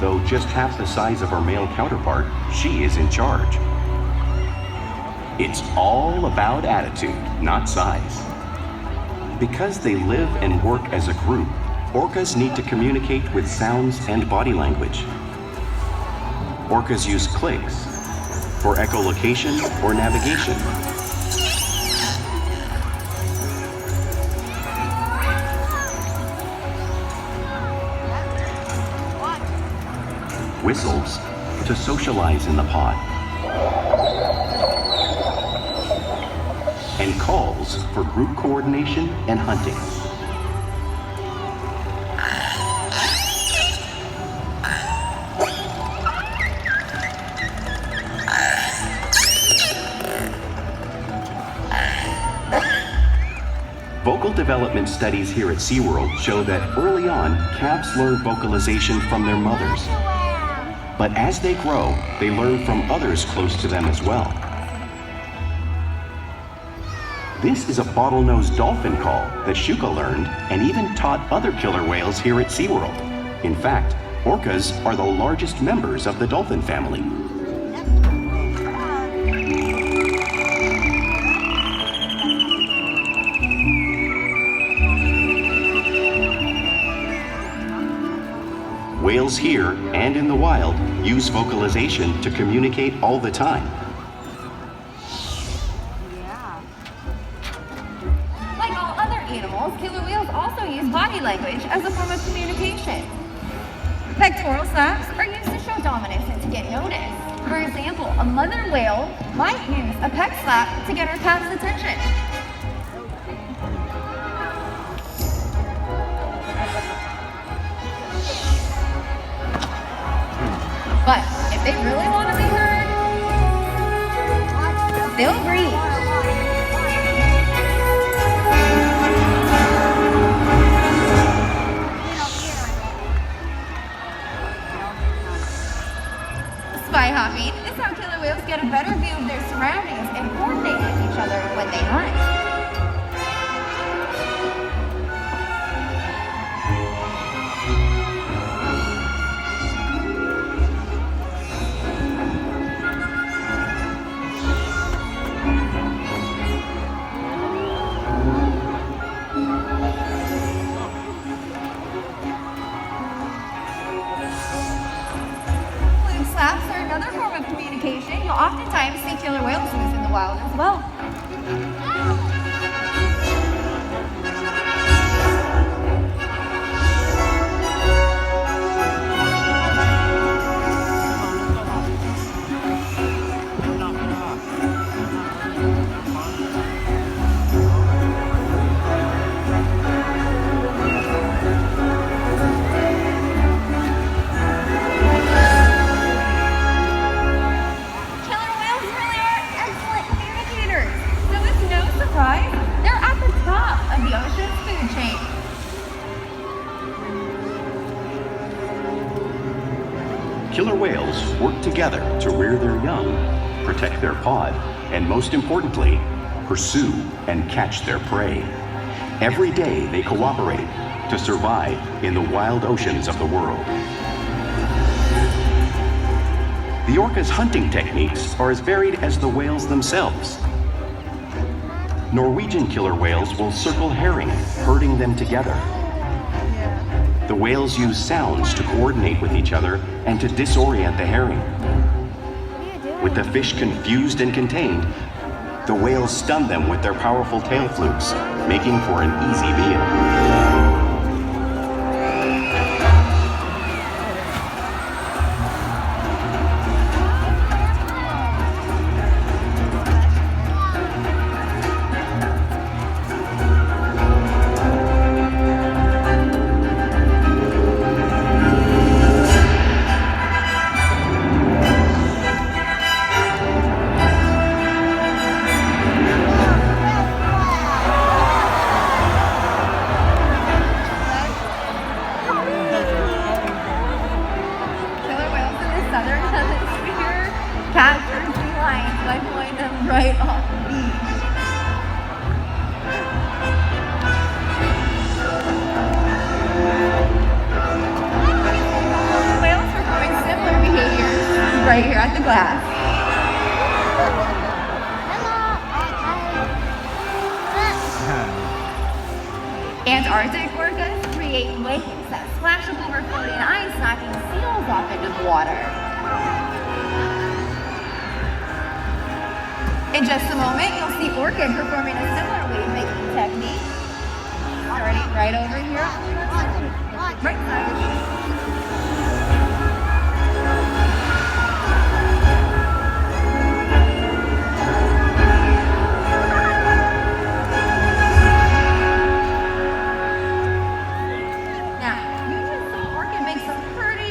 Though just half the size of her male counterpart, she is in charge. It's all about attitude, not size. Because they live and work as a group, orcas need to communicate with sounds and body language. Orcas use clicks for echolocation or navigation. Whistles to socialize in the pod. And calls for group coordination and hunting. Vocal development studies here at SeaWorld show that early on, calves learn vocalization from their mothers. But as they grow, they learn from others close to them as well. This is a bottlenose dolphin call that Shuka learned and even taught other killer whales here at SeaWorld. In fact, orcas are the largest members of the dolphin family. Whales here and in the wild use vocalization to communicate all the time. Like all other animals, killer whales also use body language as a form of communication. Pectoral slaps are used to show dominance and to get noticed. For example, a mother whale might use a pec slap to get her calf's attention. But if they really want to be heard, they'll breathe. Spy hopping is how killer whales get a better view of their surroundings and coordinate with each other when they hunt. Slaps are another form of communication you'll oftentimes see killer whales use in the wild as well. They're at the top of the ocean's food chain. Killer whales work together to rear their young, protect their pod, and most importantly, pursue and catch their prey. Every day they cooperate to survive in the wild oceans of the world. The orca's hunting techniques are as varied as the whales themselves. Norwegian killer whales will circle herring, herding them together. The whales use sounds to coordinate with each other and to disorient the herring. With the fish confused and contained, the whales stun them with their powerful tail flukes, making for an easy meal. Captures sea lions by pulling them right off the beach. Whales are right here at the glass. Antarctic orcas create waves that splash up over floating ice, knocking seals off into the water. In just a moment, you'll see orca performing a similar wave-making technique. Starting right over here. Right side.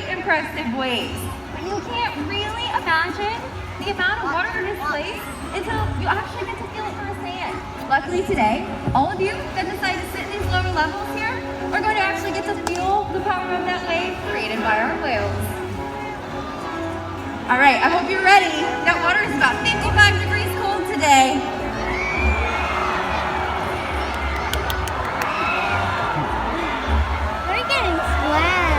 Impressive waves. But you can't really imagine the amount of water displaced until you actually get to feel it firsthand. Luckily today, all of you that decide to sit in these lower levels here are going to actually get to feel the power of that wave created by our whales. All right, I hope you're ready. That water is about 55 degrees cold today. We're getting sweat.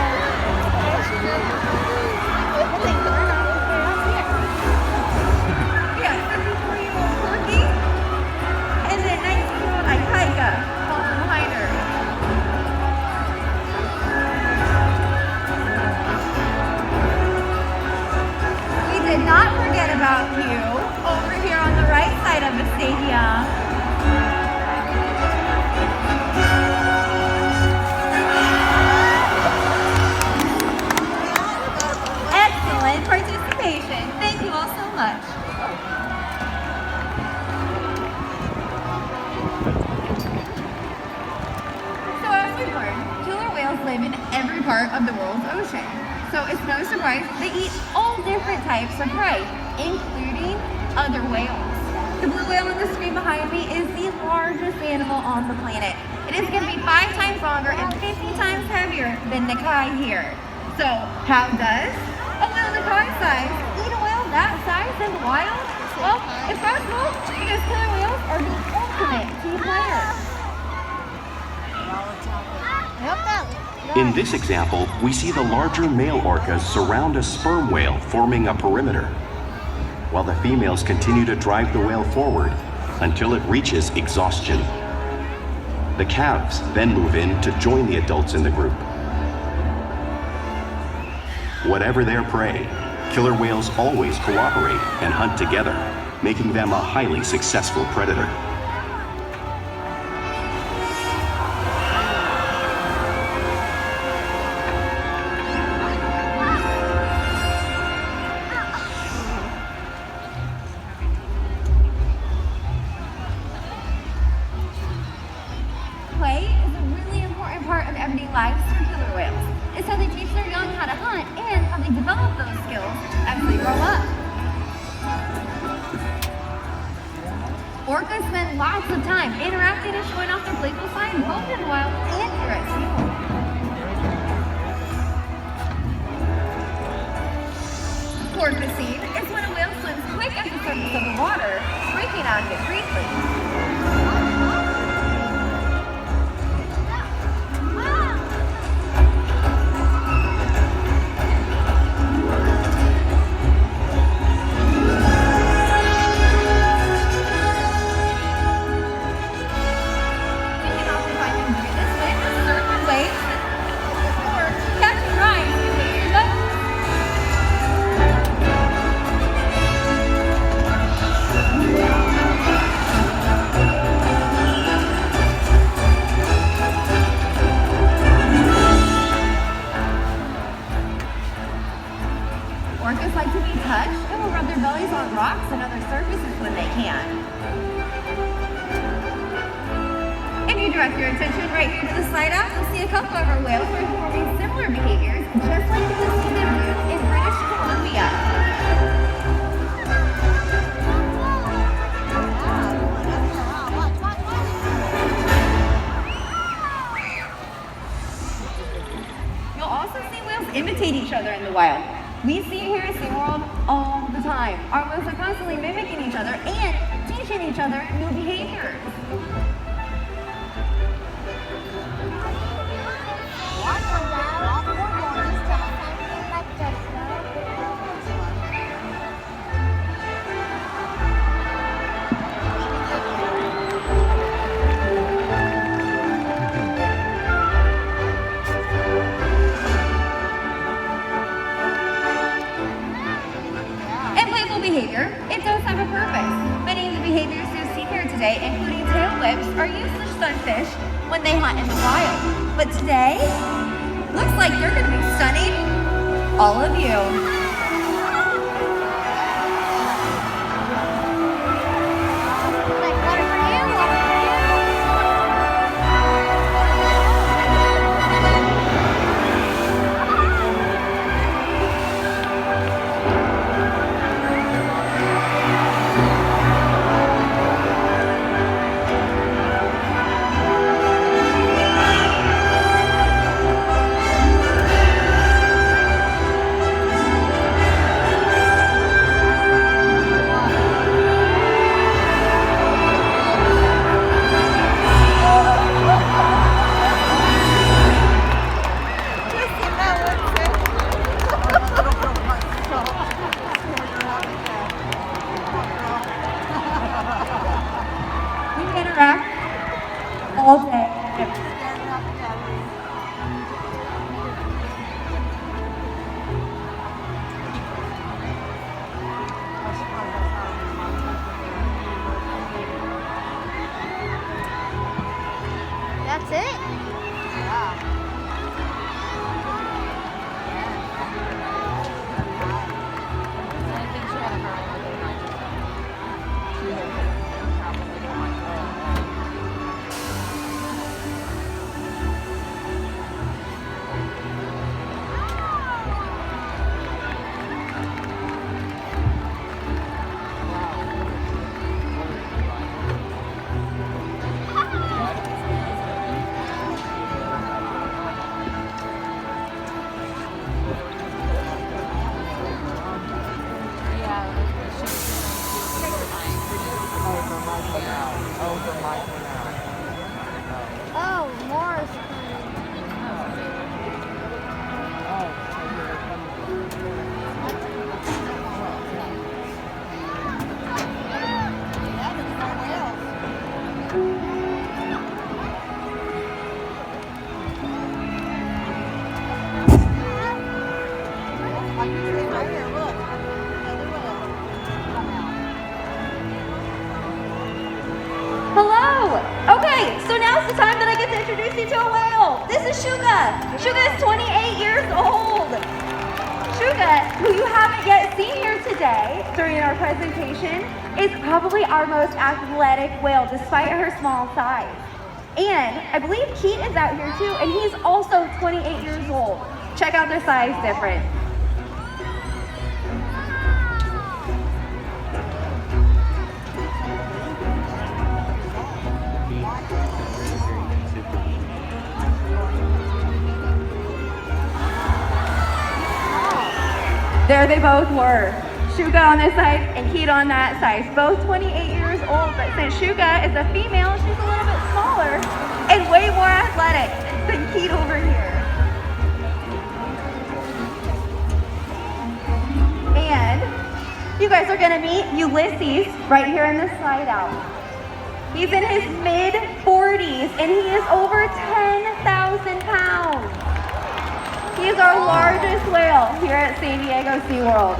Not forget about you over here on the right side of the stadium. Excellent participation. Thank you all so much. So as we learned, killer whales live in every part of the world's ocean. So it's no surprise they eat all different types of prey, including other whales. The blue whale on the screen behind me is the largest animal on the planet. It is going to be 5 times longer and 50 times heavier than Nakai here. So how does a whale Nakai size eat a whale that size in the wild? Well, it's possible because killer whales are the ultimate team players. In this example, we see the larger male orcas surround a sperm whale, forming a perimeter, while the females continue to drive the whale forward until it reaches exhaustion. The calves then move in to join the adults in the group. Whatever their prey, killer whales always cooperate and hunt together, making them a highly successful predator. Play is a really important part of everyday life for killer whales. It's how they teach their young how to hunt and how they develop those skills as they grow up. Orcas spend lots of time interacting and showing off their playful side both in the wild and here at SeaWorld. Porpoising is when a whale swims quick at the surface of the water, breaking out of it briefly. Orcas like to be touched and will rub their bellies on rocks and other surfaces when they can. If you direct your attention right here to the side out, you'll see a couple of our whales performing similar behaviors, just like you can see them do in British Columbia. You'll also see whales imitate each other in the wild. We see it here at SeaWorld all the time. Our whales are constantly mimicking each other and teaching each other new behaviors. behavior, it does have a purpose. Many of the behaviors you'll see here today, including tail whips, are used to stun fish when they hunt in the wild. But today, looks like they're going to be stunning all of you. All day. That's it? Oh, Morris. Hello! Okay, so now's the time that I get to introduce you to a whale. This is Shuga. Shuga is 28 years old. Shuga, who you haven't yet seen here today during our presentation, is probably our most athletic whale despite her small size. And I believe Keat is out here too, and he's also 28 years old. Check out their size difference. There they both were. Shuga on this side and Keat on that side. Both 28 years old, but since Shuga is a female, she's a little bit smaller and way more athletic than Keat over here. And you guys are gonna meet Ulysses right here in this slide out. He's in his mid-40s and he is over 10,000 pounds. He is our largest whale here at San Diego SeaWorld.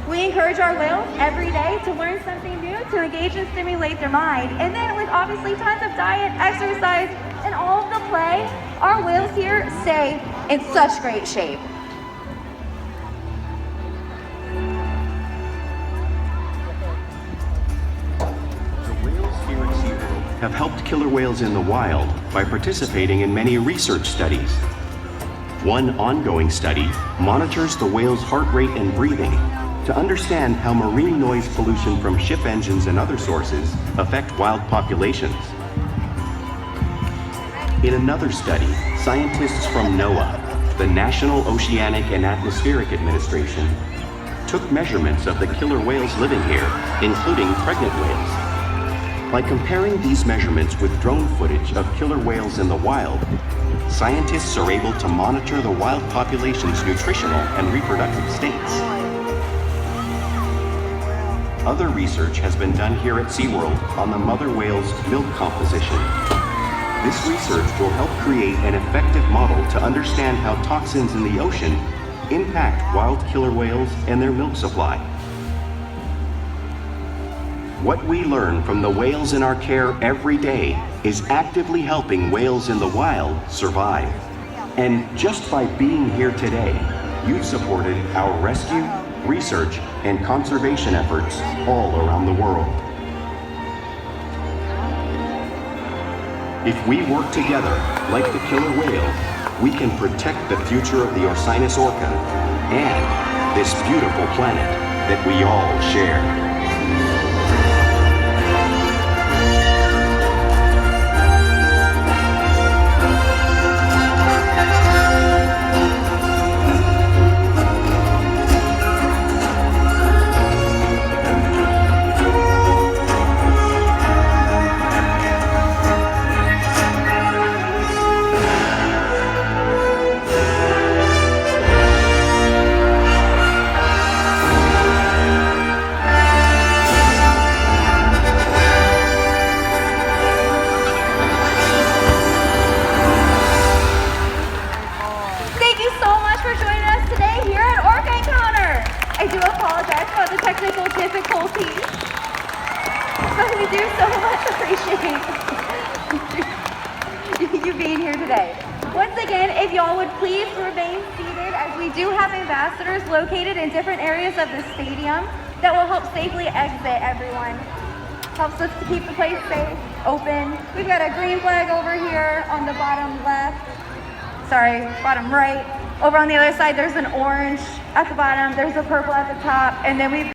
We encourage our whales every day to learn something new, to engage and stimulate their mind. And then with obviously tons of diet, exercise, and all of the play, our whales here stay in such great shape. Have helped killer whales in the wild by participating in many research studies. One ongoing study monitors the whale's heart rate and breathing to understand how marine noise pollution from ship engines and other sources affect wild populations. In another study, scientists from NOAA, the National Oceanic and Atmospheric Administration, took measurements of the killer whales living here, including pregnant whales. By comparing these measurements with drone footage of killer whales in the wild, scientists are able to monitor the wild population's nutritional and reproductive states. Other research has been done here at SeaWorld on the mother whale's milk composition. This research will help create an effective model to understand how toxins in the ocean impact wild killer whales and their milk supply. What we learn from the whales in our care every day is actively helping whales in the wild survive. And just by being here today, you've supported our rescue, research, and conservation efforts all around the world. If we work together, like the killer whale, we can protect the future of the Orcinus orca and this beautiful planet that we all share. I do apologize for the technical difficulties, but we do so much appreciate you being here today. Once again, if y'all would please remain seated, as we do have ambassadors located in different areas of the stadium that will help safely exit everyone. Helps us to keep the place safe, open. We've got a green flag over here on the bottom left. Sorry, bottom right. Over on the other side, there's an orange at the bottom, there's a purple at the top, and then we've